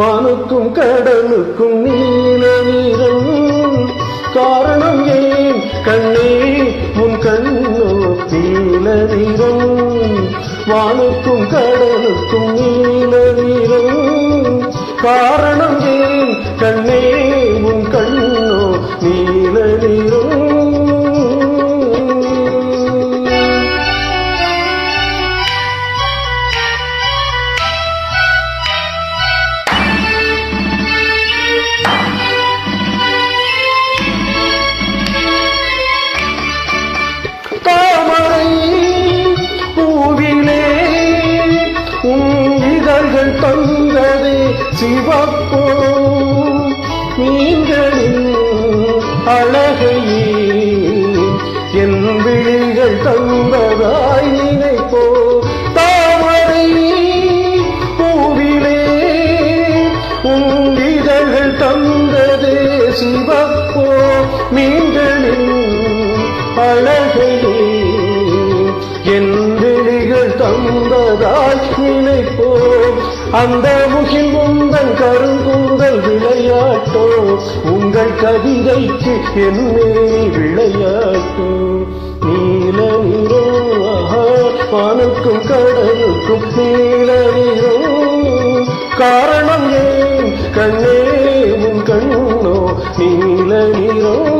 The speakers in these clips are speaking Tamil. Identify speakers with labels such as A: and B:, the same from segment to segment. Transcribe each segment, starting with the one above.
A: வானுக்கும் கடலுக்கும் நீல நிறம். காரணம் ஏன் கண்ணே உன் கண்ணோ நீல நிறம். வானுக்கும் கடலுக்கும் நீல நிறம். காரணம் ஏன் கண்ணே உன் கண்ணோ நீல நிறம். இதழ்கள் தந்ததே சிவப்போ மீன்களின் அழகையே என் விழிகள் தந்ததாய் நினைப்போ. தாமரை பூவிலே உன் இதழ்கள் தந்ததே சிவப்போ மீன்களின் அழகையே என் விழிகள் தந்ததாய் நினைப்போ. அந்த முகில் உந்தன் கருங்குந்தல் விளையாட்டோ உங்கள் கவிதைக்கு என்னே விளையாட்டோ. நீல நிறம் வானுக்கும் கடலுக்கும் நீல நிறம். காரணம் ஏன் கண்ணே உன் கண்ணோ நீல நிறம்.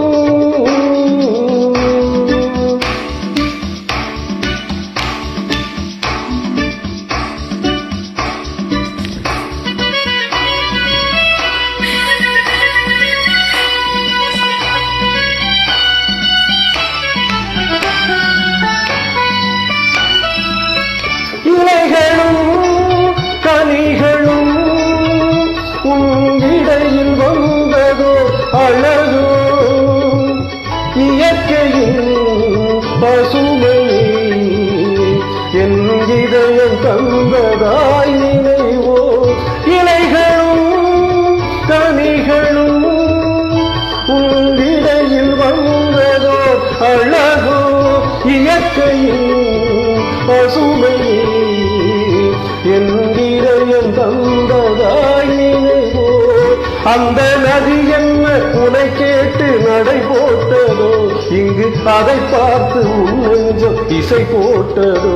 A: இலைகளும் கனிகளும் உன் இடையில் வந்ததோ அழகோ. இயற்கையின் பசுமையே என் இதயம் தந்ததாய் நினைவோ. இலைகளும் கனிகளும் உன் இடையில் வந்ததோ அழகோ. இயற்கையின் பசுமையே என் இதயம் தந்ததாய் நினைவோ. அந்த நதி என்ன உனை கேட்டு நடை போட்டதோ. இங்கு அதை பார்த்து உன் நெஞ்சம் இசை போட்டதோ.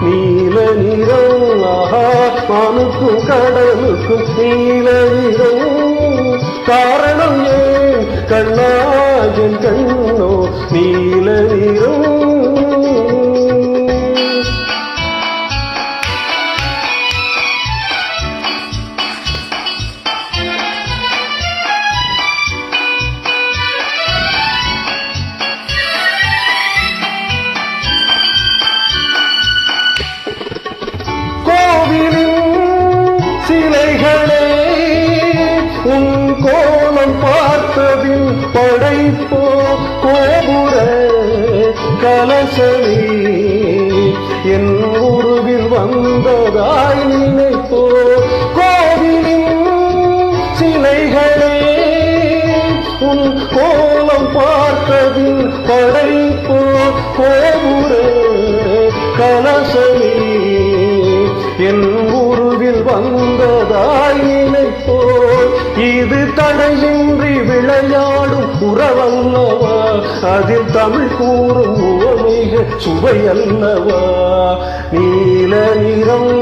A: நீல நிறம் வானுக்கும் கடலுக்கும் நீல நிறம். காரணம் ஏன் கண்ணா என் கண்ணோ நீல நிறம். சிலைகளே உன் கோலம் பார்த்ததில் படைப்போ. கோபுர கலசமே என் உருவில் வந்ததாய் நினைப்போ. கோவிலின் சிலைகளே உன் கோலம் பார்த்ததில் படைப்போ. கோபுர கலசமே என் உருவில் வந்ததாய் நினைப்போ. இது தடையின்றி விளையாடும் உறவல்லவா. அதில் தமிழ் கூறும் உவமைகள் சுவையல்லவா. நீல நிறம்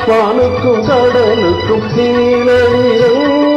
A: வானுக்கும் கடலுக்கும் நீல நிறம்.